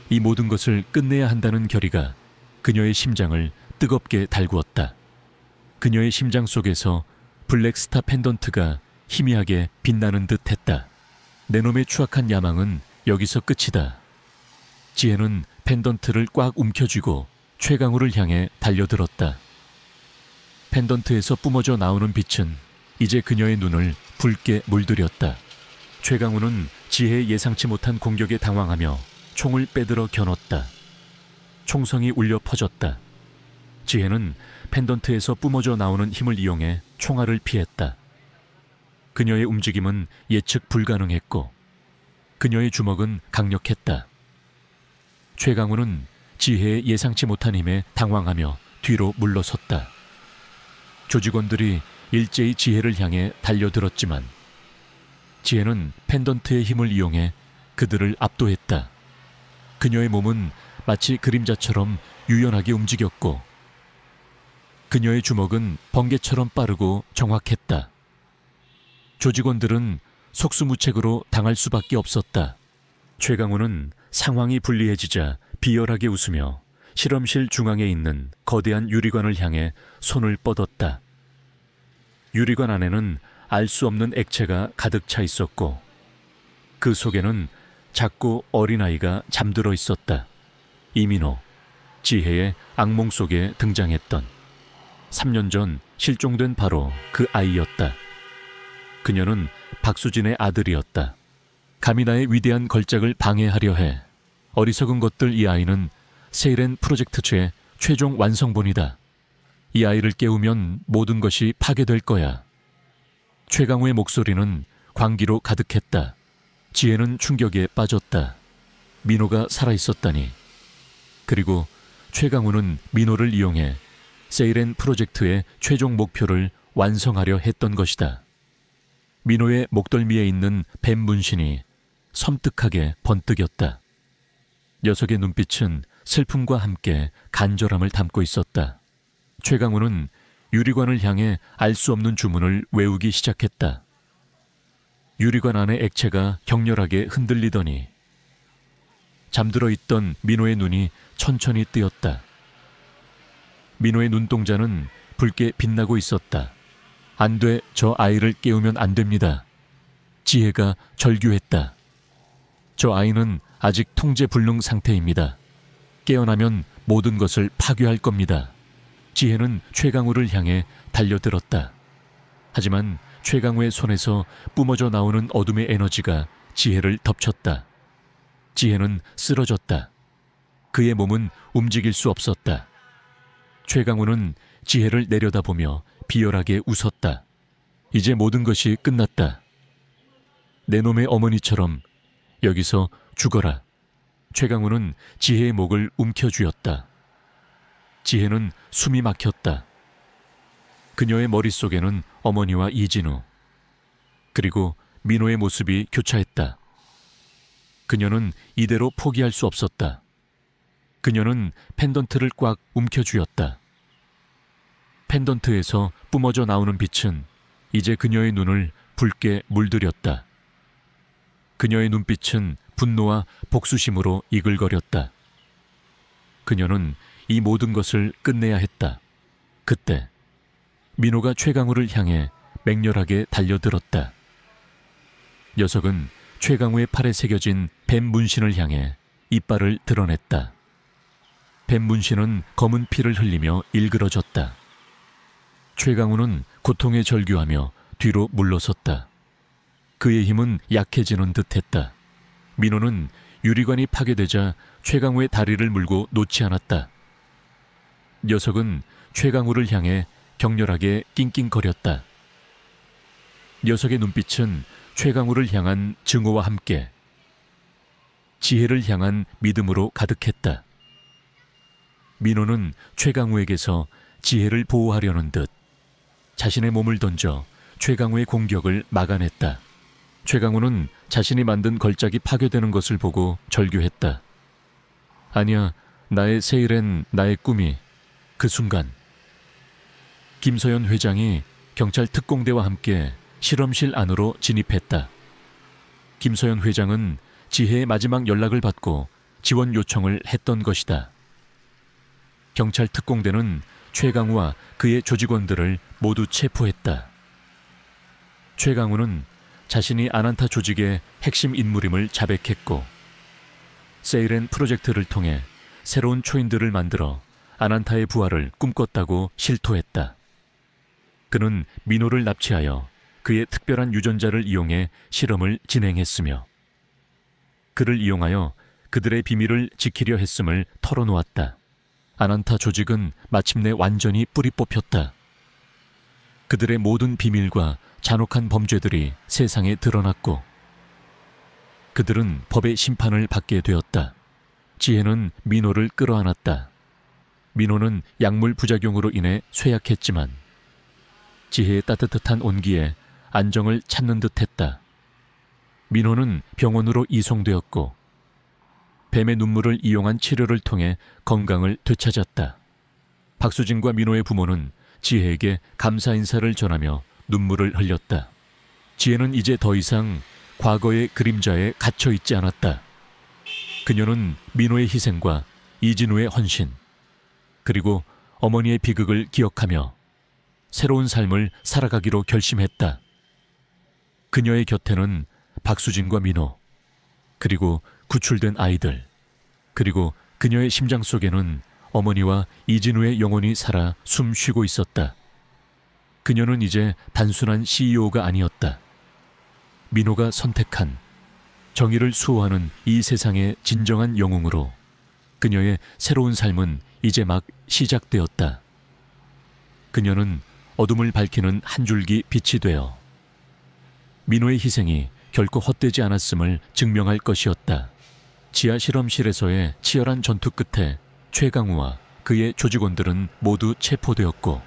Speaker 1: 이 모든 것을 끝내야 한다는 결의가 그녀의 심장을 뜨겁게 달구었다. 그녀의 심장 속에서 블랙스타 펜던트가 희미하게 빛나는 듯 했다. 내 놈의 추악한 야망은 여기서 끝이다. 지혜는 펜던트를 꽉 움켜쥐고 최강우를 향해 달려들었다. 펜던트에서 뿜어져 나오는 빛은 이제 그녀의 눈을 붉게 물들였다. 최강우는 지혜의 예상치 못한 공격에 당황하며 총을 빼들어 겨눴다. 총성이 울려 퍼졌다. 지혜는 펜던트에서 뿜어져 나오는 힘을 이용해 총알을 피했다. 그녀의 움직임은 예측 불가능했고 그녀의 주먹은 강력했다. 최강우는 지혜의 예상치 못한 힘에 당황하며 뒤로 물러섰다. 조직원들이 일제히 지혜를 향해 달려들었지만 지혜는 펜던트의 힘을 이용해 그들을 압도했다. 그녀의 몸은 마치 그림자처럼 유연하게 움직였고 그녀의 주먹은 번개처럼 빠르고 정확했다. 조직원들은 속수무책으로 당할 수밖에 없었다. 최강우는 상황이 불리해지자 비열하게 웃으며 실험실 중앙에 있는 거대한 유리관을 향해 손을 뻗었다. 유리관 안에는 알 수 없는 액체가 가득 차 있었고 그 속에는 작고 어린아이가 잠들어 있었다. 이민호, 지혜의 악몽 속에 등장했던 3년 전 실종된 바로 그 아이였다. 그녀는 박수진의 아들이었다. 감히 나의 위대한 걸작을 방해하려 해. 어리석은 것들. 이 아이는 세이렌 프로젝트의 최종 완성본이다. 이 아이를 깨우면 모든 것이 파괴될 거야. 최강우의 목소리는 광기로 가득했다. 지혜는 충격에 빠졌다. 민호가 살아있었다니. 그리고 최강우는 민호를 이용해 세이렌 프로젝트의 최종 목표를 완성하려 했던 것이다. 민호의 목덜미에 있는 뱀 문신이 섬뜩하게 번뜩였다. 녀석의 눈빛은 슬픔과 함께 간절함을 담고 있었다. 최강우는 유리관을 향해 알 수 없는 주문을 외우기 시작했다. 유리관 안의 액체가 격렬하게 흔들리더니 잠들어 있던 민호의 눈이 천천히 뜨였다. 민호의 눈동자는 붉게 빛나고 있었다. 안 돼, 저 아이를 깨우면 안 됩니다. 지혜가 절규했다. 저 아이는 아직 통제 불능 상태입니다. 깨어나면 모든 것을 파괴할 겁니다. 지혜는 최강우를 향해 달려들었다. 하지만 최강우의 손에서 뿜어져 나오는 어둠의 에너지가 지혜를 덮쳤다. 지혜는 쓰러졌다. 그의 몸은 움직일 수 없었다. 최강우는 지혜를 내려다보며 비열하게 웃었다. 이제 모든 것이 끝났다. 내 놈의 어머니처럼 여기서 죽어라. 최강우는 지혜의 목을 움켜쥐었다. 지혜는 숨이 막혔다. 그녀의 머릿속에는 어머니와 이진우 그리고 민호의 모습이 교차했다. 그녀는 이대로 포기할 수 없었다. 그녀는 펜던트를 꽉 움켜쥐었다. 펜던트에서 뿜어져 나오는 빛은 이제 그녀의 눈을 붉게 물들였다. 그녀의 눈빛은 분노와 복수심으로 이글거렸다. 그녀는 이 모든 것을 끝내야 했다. 그때 민호가 최강우를 향해 맹렬하게 달려들었다. 녀석은 최강우의 팔에 새겨진 뱀 문신을 향해 이빨을 드러냈다. 뱀 문신은 검은 피를 흘리며 일그러졌다. 최강우는 고통에 절규하며 뒤로 물러섰다. 그의 힘은 약해지는 듯했다. 민호는 유리관이 파괴되자 최강우의 다리를 물고 놓지 않았다. 녀석은 최강우를 향해 격렬하게 낑낑거렸다. 녀석의 눈빛은 최강우를 향한 증오와 함께 지혜를 향한 믿음으로 가득했다. 민호는 최강우에게서 지혜를 보호하려는 듯 자신의 몸을 던져 최강우의 공격을 막아냈다. 최강우는 자신이 만든 걸작이 파괴되는 것을 보고 절규했다. 아니야, 나의 세일엔 나의 꿈이. 그 순간 김서연 회장이 경찰 특공대와 함께 실험실 안으로 진입했다. 김서연 회장은 지혜의 마지막 연락을 받고 지원 요청을 했던 것이다. 경찰 특공대는 최강우와 그의 조직원들을 모두 체포했다. 최강우는 자신이 아난타 조직의 핵심 인물임을 자백했고 세이렌 프로젝트를 통해 새로운 초인들을 만들어 아난타의 부활을 꿈꿨다고 실토했다. 그는 민호를 납치하여 그의 특별한 유전자를 이용해 실험을 진행했으며 그를 이용하여 그들의 비밀을 지키려 했음을 털어놓았다. 아난타 조직은 마침내 완전히 뿌리 뽑혔다. 그들의 모든 비밀과 잔혹한 범죄들이 세상에 드러났고 그들은 법의 심판을 받게 되었다. 지혜는 민호를 끌어안았다. 민호는 약물 부작용으로 인해 쇠약했지만 지혜의 따뜻한 온기에 안정을 찾는 듯했다. 민호는 병원으로 이송되었고 뱀의 눈물을 이용한 치료를 통해 건강을 되찾았다. 박수진과 민호의 부모는 지혜에게 감사 인사를 전하며 눈물을 흘렸다. 지혜는 이제 더 이상 과거의 그림자에 갇혀 있지 않았다. 그녀는 민호의 희생과 이진우의 헌신, 그리고 어머니의 비극을 기억하며 새로운 삶을 살아가기로 결심했다. 그녀의 곁에는 박수진과 민호, 그리고 구출된 아이들, 그리고 그녀의 심장 속에는 어머니와 이진우의 영혼이 살아 숨 쉬고 있었다. 그녀는 이제 단순한 CEO가 아니었다. 민호가 선택한 정의를 수호하는 이 세상의 진정한 영웅으로 그녀의 새로운 삶은 이제 막 시작되었다. 그녀는 어둠을 밝히는 한 줄기 빛이 되어 민호의 희생이 결코 헛되지 않았음을 증명할 것이었다. 지하 실험실에서의 치열한 전투 끝에 최강우와 그의 조직원들은 모두 체포되었고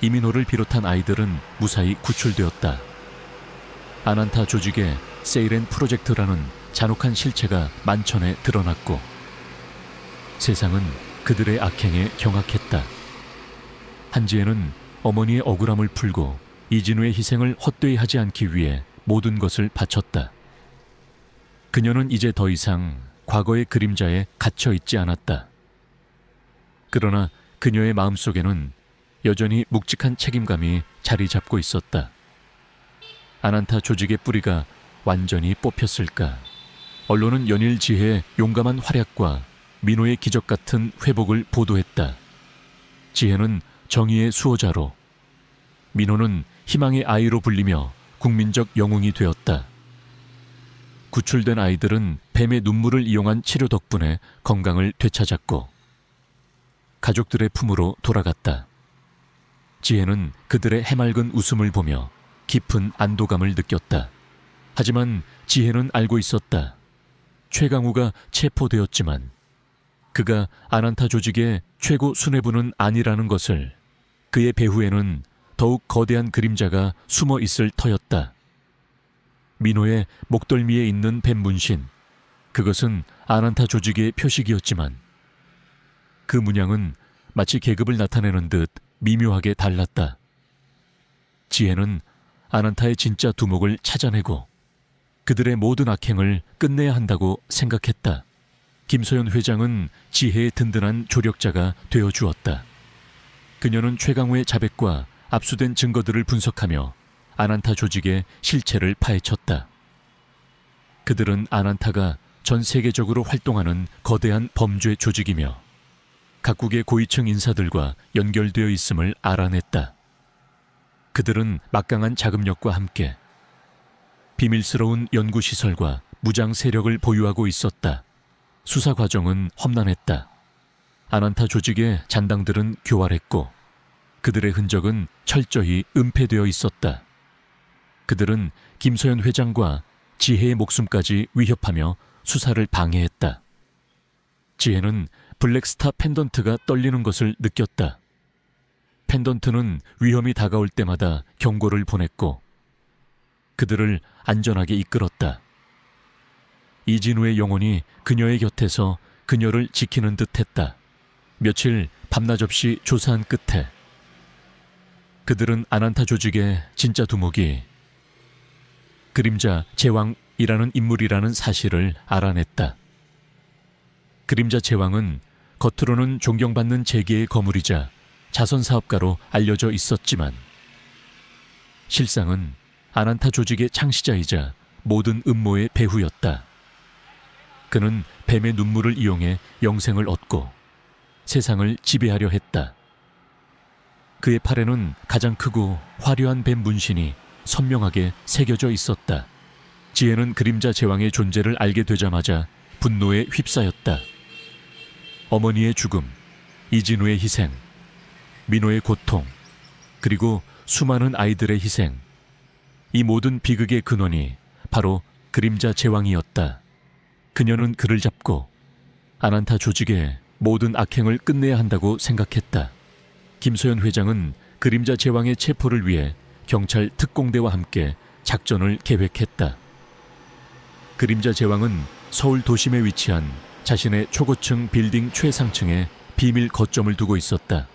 Speaker 1: 이민호를 비롯한 아이들은 무사히 구출되었다. 아난타 조직의 세이렌 프로젝트라는 잔혹한 실체가 만천에 드러났고 세상은 그들의 악행에 경악했다. 한지혜는 어머니의 억울함을 풀고 이진우의 희생을 헛되이 하지 않기 위해 모든 것을 바쳤다. 그녀는 이제 더 이상 과거의 그림자에 갇혀 있지 않았다. 그러나 그녀의 마음속에는 여전히 묵직한 책임감이 자리 잡고 있었다. 아난타 조직의 뿌리가 완전히 뽑혔을까? 언론은 연일 지혜의 용감한 활약과 민호의 기적 같은 회복을 보도했다. 지혜는 정의의 수호자로, 민호는 희망의 아이로 불리며 국민적 영웅이 되었다. 구출된 아이들은 뱀의 눈물을 이용한 치료 덕분에 건강을 되찾았고 가족들의 품으로 돌아갔다. 지혜는 그들의 해맑은 웃음을 보며 깊은 안도감을 느꼈다. 하지만 지혜는 알고 있었다. 최강우가 체포되었지만 그가 아난타 조직의 최고 수뇌부는 아니라는 것을, 그의 배후에는 더욱 거대한 그림자가 숨어 있을 터였다. 민호의 목덜미에 있는 뱀 문신, 그것은 아난타 조직의 표식이었지만 그 문양은 마치 계급을 나타내는 듯 미묘하게 달랐다. 지혜는 아난타의 진짜 두목을 찾아내고 그들의 모든 악행을 끝내야 한다고 생각했다. 김소연 회장은 지혜의 든든한 조력자가 되어주었다. 그녀는 최강우의 자백과 압수된 증거들을 분석하며 아난타 조직의 실체를 파헤쳤다. 그들은 아난타가 전 세계적으로 활동하는 거대한 범죄 조직이며 각국의 고위층 인사들과 연결되어 있음을 알아냈다. 그들은 막강한 자금력과 함께 비밀스러운 연구시설과 무장 세력을 보유하고 있었다. 수사 과정은 험난했다. 아난타 조직의 잔당들은 교활했고 그들의 흔적은 철저히 은폐되어 있었다. 그들은 김소연 회장과 지혜의 목숨까지 위협하며 수사를 방해했다. 지혜는 블랙스타 펜던트가 떨리는 것을 느꼈다. 펜던트는 위험이 다가올 때마다 경고를 보냈고 그들을 안전하게 이끌었다. 이진우의 영혼이 그녀의 곁에서 그녀를 지키는 듯했다. 며칠 밤낮없이 조사한 끝에 그들은 아난타 조직의 진짜 두목이 그림자 제왕이라는 인물이라는 사실을 알아냈다. 그림자 제왕은 겉으로는 존경받는 재계의 거물이자 자선사업가로 알려져 있었지만 실상은 아난타 조직의 창시자이자 모든 음모의 배후였다. 그는 뱀의 눈물을 이용해 영생을 얻고 세상을 지배하려 했다. 그의 팔에는 가장 크고 화려한 뱀 문신이 선명하게 새겨져 있었다. 지혜는 그림자 제왕의 존재를 알게 되자마자 분노에 휩싸였다. 어머니의 죽음, 이진우의 희생, 민호의 고통, 그리고 수많은 아이들의 희생, 이 모든 비극의 근원이 바로 그림자 제왕이었다. 그녀는 그를 잡고 아난타 조직의 모든 악행을 끝내야 한다고 생각했다. 김소연 회장은 그림자 제왕의 체포를 위해 경찰 특공대와 함께 작전을 계획했다. 그림자 제왕은 서울 도심에 위치한 자신의 초고층 빌딩 최상층에 비밀 거점을 두고 있었다.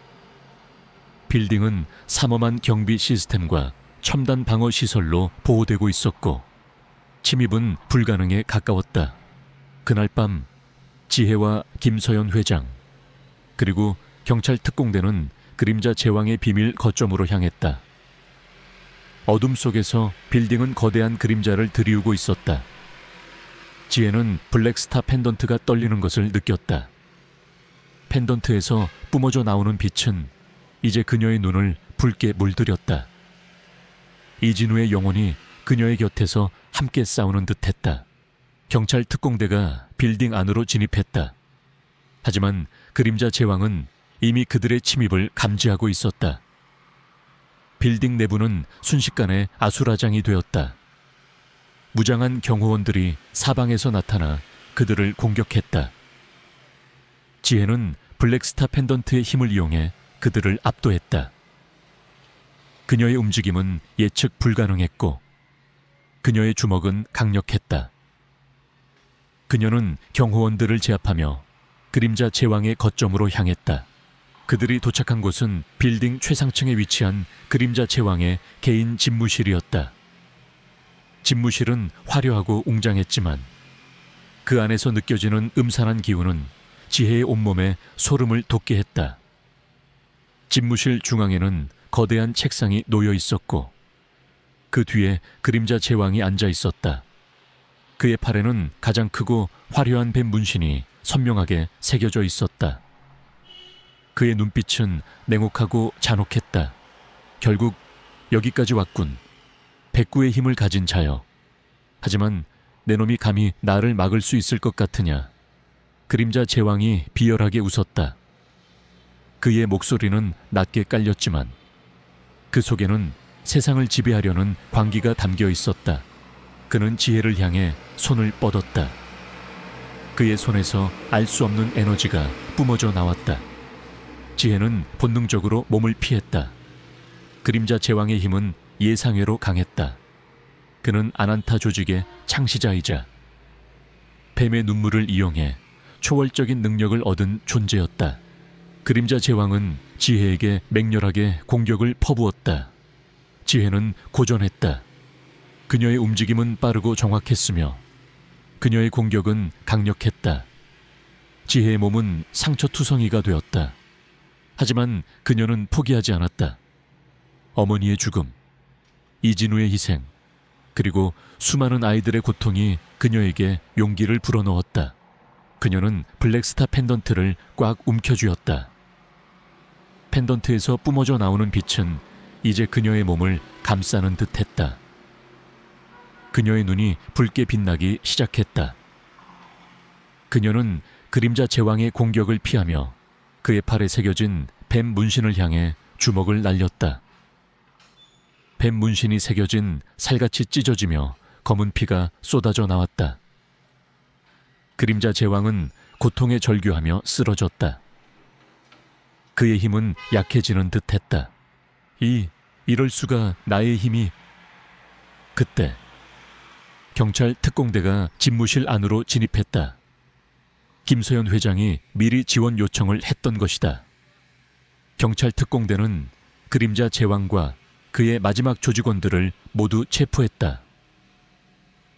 Speaker 1: 빌딩은 삼엄한 경비 시스템과 첨단 방어 시설로 보호되고 있었고 침입은 불가능에 가까웠다. 그날 밤 지혜와 김서연 회장 그리고 경찰 특공대는 그림자 제왕의 비밀 거점으로 향했다. 어둠 속에서 빌딩은 거대한 그림자를 들이우고 있었다. 지혜는 블랙스타 펜던트가 떨리는 것을 느꼈다. 펜던트에서 뿜어져 나오는 빛은 이제 그녀의 눈을 붉게 물들였다. 이진우의 영혼이 그녀의 곁에서 함께 싸우는 듯했다. 경찰 특공대가 빌딩 안으로 진입했다. 하지만 그림자 제왕은 이미 그들의 침입을 감지하고 있었다. 빌딩 내부는 순식간에 아수라장이 되었다. 무장한 경호원들이 사방에서 나타나 그들을 공격했다. 지혜는 블랙스타 펜던트의 힘을 이용해 그들을 압도했다. 그녀의 움직임은 예측 불가능했고 그녀의 주먹은 강력했다. 그녀는 경호원들을 제압하며 그림자 제왕의 거점으로 향했다. 그들이 도착한 곳은 빌딩 최상층에 위치한 그림자 제왕의 개인 집무실이었다. 집무실은 화려하고 웅장했지만 그 안에서 느껴지는 음산한 기운은 지혜의 온몸에 소름을 돋게 했다. 집무실 중앙에는 거대한 책상이 놓여 있었고 그 뒤에 그림자 제왕이 앉아 있었다. 그의 팔에는 가장 크고 화려한 뱀 문신이 선명하게 새겨져 있었다. 그의 눈빛은 냉혹하고 잔혹했다. 결국 여기까지 왔군. 백구의 힘을 가진 자여. 하지만 내 놈이 감히 나를 막을 수 있을 것 같으냐. 그림자 제왕이 비열하게 웃었다. 그의 목소리는 낮게 깔렸지만 그 속에는 세상을 지배하려는 광기가 담겨 있었다. 그는 지혜를 향해 손을 뻗었다. 그의 손에서 알 수 없는 에너지가 뿜어져 나왔다. 지혜는 본능적으로 몸을 피했다. 그림자 제왕의 힘은 예상외로 강했다. 그는 아난타 조직의 창시자이자 뱀의 눈물을 이용해 초월적인 능력을 얻은 존재였다. 그림자 제왕은 지혜에게 맹렬하게 공격을 퍼부었다. 지혜는 고전했다. 그녀의 움직임은 빠르고 정확했으며 그녀의 공격은 강력했다. 지혜의 몸은 상처투성이가 되었다. 하지만 그녀는 포기하지 않았다. 어머니의 죽음, 이진우의 희생, 그리고 수많은 아이들의 고통이 그녀에게 용기를 불어넣었다. 그녀는 블랙스타 펜던트를 꽉 움켜쥐었다. 펜던트에서 뿜어져 나오는 빛은 이제 그녀의 몸을 감싸는 듯했다. 그녀의 눈이 붉게 빛나기 시작했다. 그녀는 그림자 제왕의 공격을 피하며 그의 팔에 새겨진 뱀 문신을 향해 주먹을 날렸다. 뱀 문신이 새겨진 살같이 찢어지며 검은 피가 쏟아져 나왔다. 그림자 제왕은 고통에 절규하며 쓰러졌다. 그의 힘은 약해지는 듯했다. 이럴 수가 나의 힘이... 그때 경찰 특공대가 집무실 안으로 진입했다. 김소연 회장이 미리 지원 요청을 했던 것이다. 경찰 특공대는 그림자 제왕과 그의 마지막 조직원들을 모두 체포했다.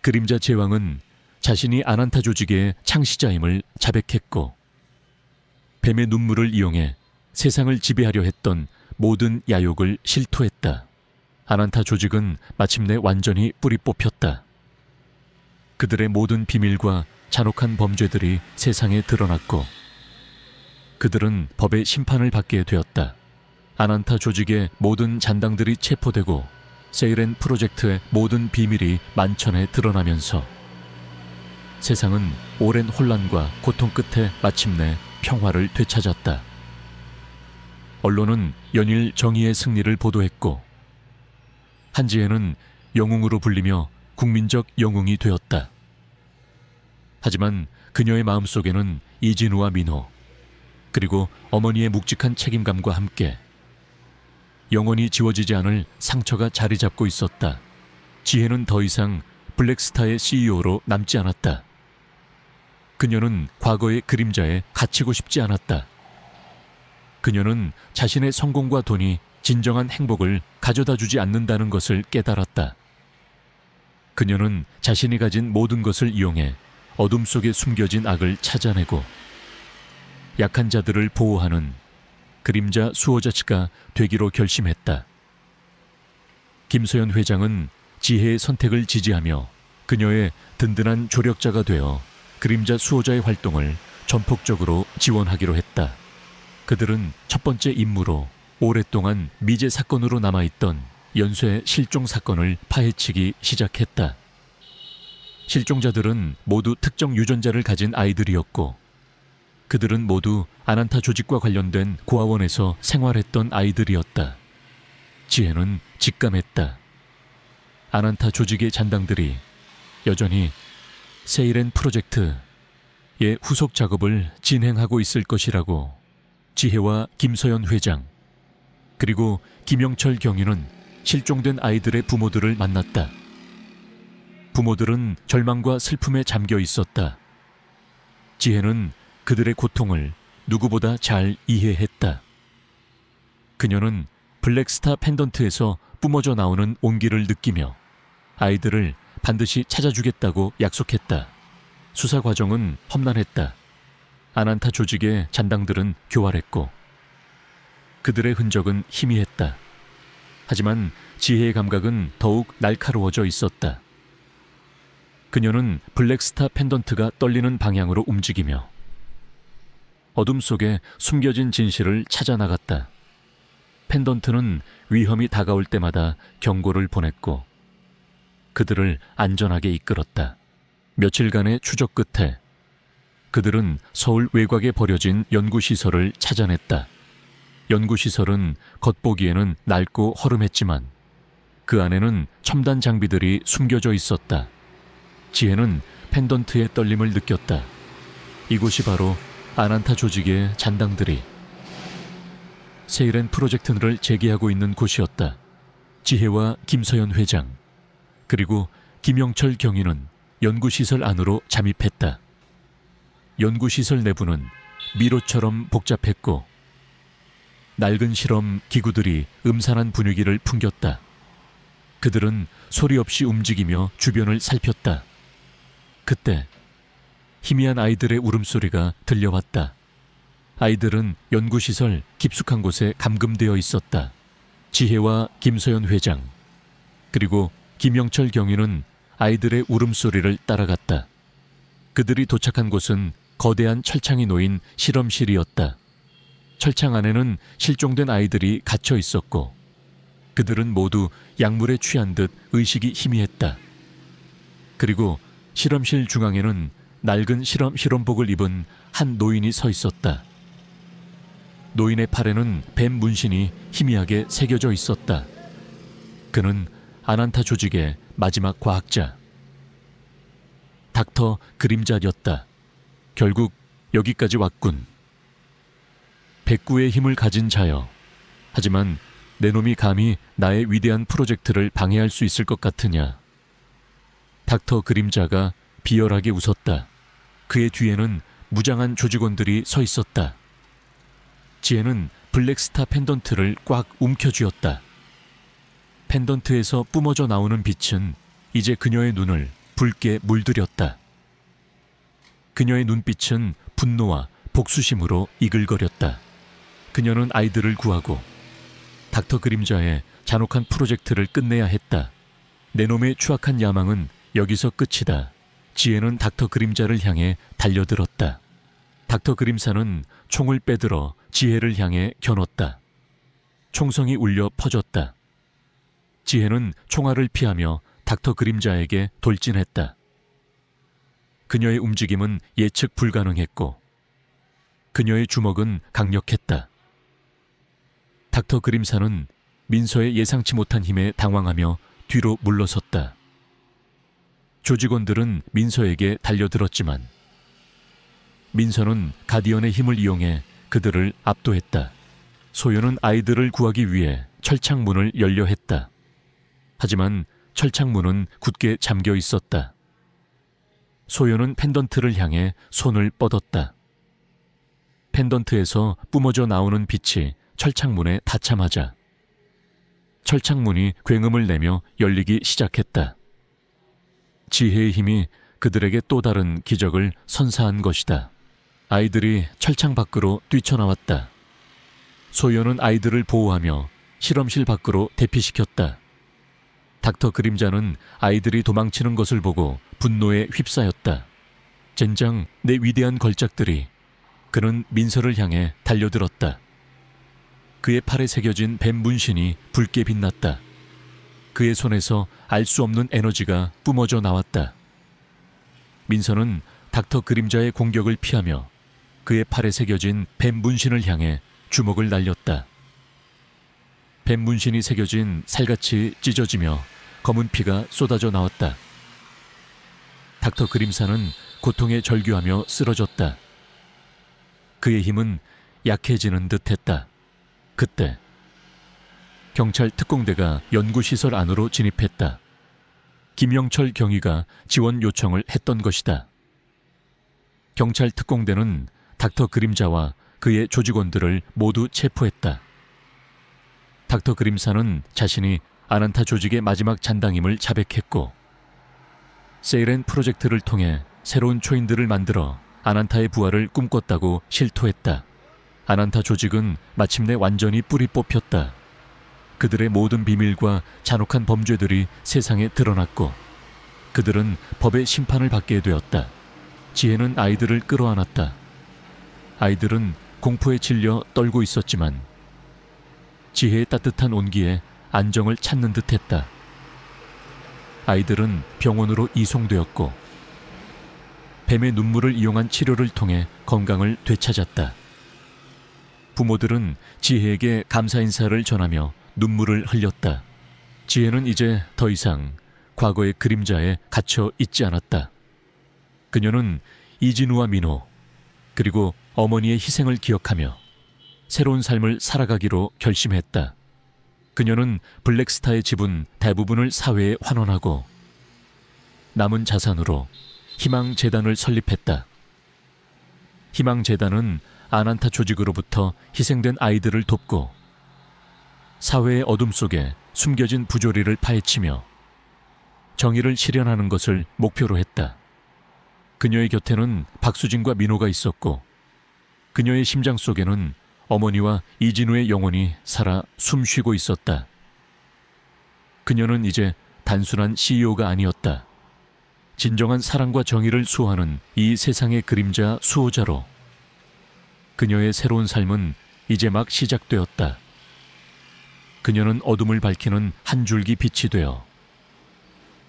Speaker 1: 그림자 제왕은 자신이 아난타 조직의 창시자임을 자백했고 뱀의 눈물을 이용해 세상을 지배하려 했던 모든 야욕을 실토했다. 아난타 조직은 마침내 완전히 뿌리 뽑혔다. 그들의 모든 비밀과 잔혹한 범죄들이 세상에 드러났고 그들은 법의 심판을 받게 되었다. 아난타 조직의 모든 잔당들이 체포되고 세이렌 프로젝트의 모든 비밀이 만천에 드러나면서 세상은 오랜 혼란과 고통 끝에 마침내 평화를 되찾았다. 언론은 연일 정의의 승리를 보도했고 한지혜는 영웅으로 불리며 국민적 영웅이 되었다. 하지만 그녀의 마음속에는 이진우와 민호, 그리고 어머니의 묵직한 책임감과 함께 영원히 지워지지 않을 상처가 자리 잡고 있었다. 지혜는 더 이상 블랙스타의 CEO로 남지 않았다. 그녀는 과거의 그림자에 갇히고 싶지 않았다. 그녀는 자신의 성공과 돈이 진정한 행복을 가져다 주지 않는다는 것을 깨달았다. 그녀는 자신이 가진 모든 것을 이용해 어둠 속에 숨겨진 악을 찾아내고 약한 자들을 보호하는 그림자 수호자치가 되기로 결심했다. 김서연 회장은 지혜의 선택을 지지하며 그녀의 든든한 조력자가 되어 그림자 수호자의 활동을 전폭적으로 지원하기로 했다. 그들은 첫 번째 임무로 오랫동안 미제 사건으로 남아있던 연쇄 실종 사건을 파헤치기 시작했다. 실종자들은 모두 특정 유전자를 가진 아이들이었고 그들은 모두 아난타 조직과 관련된 고아원에서 생활했던 아이들이었다. 지혜는 직감했다. 아난타 조직의 잔당들이 여전히 세이렌 프로젝트의 후속 작업을 진행하고 있을 것이라고. 지혜와 김서연 회장 그리고 김영철 경위는 실종된 아이들의 부모들을 만났다. 부모들은 절망과 슬픔에 잠겨 있었다. 지혜는 그들의 고통을 누구보다 잘 이해했다. 그녀는 블랙스타 펜던트에서 뿜어져 나오는 온기를 느끼며 아이들을 반드시 찾아주겠다고 약속했다. 수사 과정은 험난했다. 아난타 조직의 잔당들은 교활했고 그들의 흔적은 희미했다. 하지만 지혜의 감각은 더욱 날카로워져 있었다. 그녀는 블랙스타 펜던트가 떨리는 방향으로 움직이며 어둠 속에 숨겨진 진실을 찾아나갔다. 펜던트는 위험이 다가올 때마다 경고를 보냈고 그들을 안전하게 이끌었다. 며칠간의 추적 끝에 그들은 서울 외곽에 버려진 연구시설을 찾아냈다. 연구시설은 겉보기에는 낡고 허름했지만 그 안에는 첨단 장비들이 숨겨져 있었다. 지혜는 펜던트의 떨림을 느꼈다. 이곳이 바로 아난타 조직의 잔당들이 세이렌 프로젝트를 재개하고 있는 곳이었다. 지혜와 김서연 회장 그리고 김영철 경위는 연구시설 안으로 잠입했다. 연구시설 내부는 미로처럼 복잡했고 낡은 실험 기구들이 음산한 분위기를 풍겼다. 그들은 소리 없이 움직이며 주변을 살폈다. 그때 희미한 아이들의 울음소리가 들려왔다. 아이들은 연구시설 깊숙한 곳에 감금되어 있었다. 지혜와 김서연 회장 그리고 김영철 경위는 아이들의 울음소리를 따라갔다. 그들이 도착한 곳은 거대한 철창이 놓인 실험실이었다. 철창 안에는 실종된 아이들이 갇혀 있었고 그들은 모두 약물에 취한 듯 의식이 희미했다. 그리고 실험실 중앙에는 낡은 실험복을 입은 한 노인이 서 있었다. 노인의 팔에는 뱀 문신이 희미하게 새겨져 있었다. 그는 아난타 조직의 마지막 과학자 닥터 그림자였다. 결국 여기까지 왔군. 백구의 힘을 가진 자여. 하지만 내 놈이 감히 나의 위대한 프로젝트를 방해할 수 있을 것 같으냐. 닥터 그림자가 비열하게 웃었다. 그의 뒤에는 무장한 조직원들이 서 있었다. 지혜는 블랙스타 펜던트를 꽉 움켜쥐었다. 펜던트에서 뿜어져 나오는 빛은 이제 그녀의 눈을 붉게 물들였다. 그녀의 눈빛은 분노와 복수심으로 이글거렸다. 그녀는 아이들을 구하고 닥터 그림자의 잔혹한 프로젝트를 끝내야 했다. 내 놈의 추악한 야망은 여기서 끝이다. 지혜는 닥터 그림자를 향해 달려들었다. 닥터 그림사는 총을 빼들어 지혜를 향해 겨눴다. 총성이 울려 퍼졌다. 지혜는 총알을 피하며 닥터 그림자에게 돌진했다. 그녀의 움직임은 예측 불가능했고 그녀의 주먹은 강력했다. 닥터 그림사는 민서의 예상치 못한 힘에 당황하며 뒤로 물러섰다. 조직원들은 민서에게 달려들었지만 민서는 가디언의 힘을 이용해 그들을 압도했다. 소연은 아이들을 구하기 위해 철창문을 열려 했다. 하지만 철창문은 굳게 잠겨 있었다. 소연은 펜던트를 향해 손을 뻗었다. 펜던트에서 뿜어져 나오는 빛이 철창문에 닿자마자 철창문이 굉음을 내며 열리기 시작했다. 지혜의 힘이 그들에게 또 다른 기적을 선사한 것이다. 아이들이 철창 밖으로 뛰쳐나왔다. 소연은 아이들을 보호하며 실험실 밖으로 대피시켰다. 닥터 그림자는 아이들이 도망치는 것을 보고 분노에 휩싸였다. 젠장, 내 위대한 걸작들이. 그는 민서를 향해 달려들었다. 그의 팔에 새겨진 뱀 문신이 붉게 빛났다. 그의 손에서 알 수 없는 에너지가 뿜어져 나왔다. 민서는 닥터 그림자의 공격을 피하며 그의 팔에 새겨진 뱀 문신을 향해 주먹을 날렸다. 뱀 문신이 새겨진 살같이 찢어지며 검은 피가 쏟아져 나왔다. 닥터 그림사는 고통에 절규하며 쓰러졌다. 그의 힘은 약해지는 듯했다. 그때 경찰 특공대가 연구시설 안으로 진입했다. 김영철 경위가 지원 요청을 했던 것이다. 경찰 특공대는 닥터 그림자와 그의 조직원들을 모두 체포했다. 닥터 그림사는 자신이 아난타 조직의 마지막 잔당임을 자백했고 세이렌 프로젝트를 통해 새로운 초인들을 만들어 아난타의 부활을 꿈꿨다고 실토했다. 아난타 조직은 마침내 완전히 뿌리 뽑혔다. 그들의 모든 비밀과 잔혹한 범죄들이 세상에 드러났고 그들은 법의 심판을 받게 되었다. 지혜는 아이들을 끌어안았다. 아이들은 공포에 질려 떨고 있었지만 지혜의 따뜻한 온기에 안정을 찾는 듯했다. 아이들은 병원으로 이송되었고 뱀의 눈물을 이용한 치료를 통해 건강을 되찾았다. 부모들은 지혜에게 감사 인사를 전하며 눈물을 흘렸다. 지혜는 이제 더 이상 과거의 그림자에 갇혀 있지 않았다. 그녀는 이진우와 민호 그리고 어머니의 희생을 기억하며 새로운 삶을 살아가기로 결심했다. 그녀는 블랙스타의 지분 대부분을 사회에 환원하고 남은 자산으로 희망재단을 설립했다. 희망재단은 아난타 조직으로부터 희생된 아이들을 돕고 사회의 어둠 속에 숨겨진 부조리를 파헤치며 정의를 실현하는 것을 목표로 했다. 그녀의 곁에는 박수진과 민호가 있었고 그녀의 심장 속에는 어머니와 이진우의 영혼이 살아 숨쉬고 있었다. 그녀는 이제 단순한 CEO가 아니었다. 진정한 사랑과 정의를 수호하는 이 세상의 그림자 수호자로 그녀의 새로운 삶은 이제 막 시작되었다. 그녀는 어둠을 밝히는 한 줄기 빛이 되어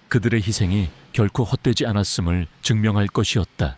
Speaker 1: 그들의 희생이 결코 헛되지 않았음을 증명할 것이었다.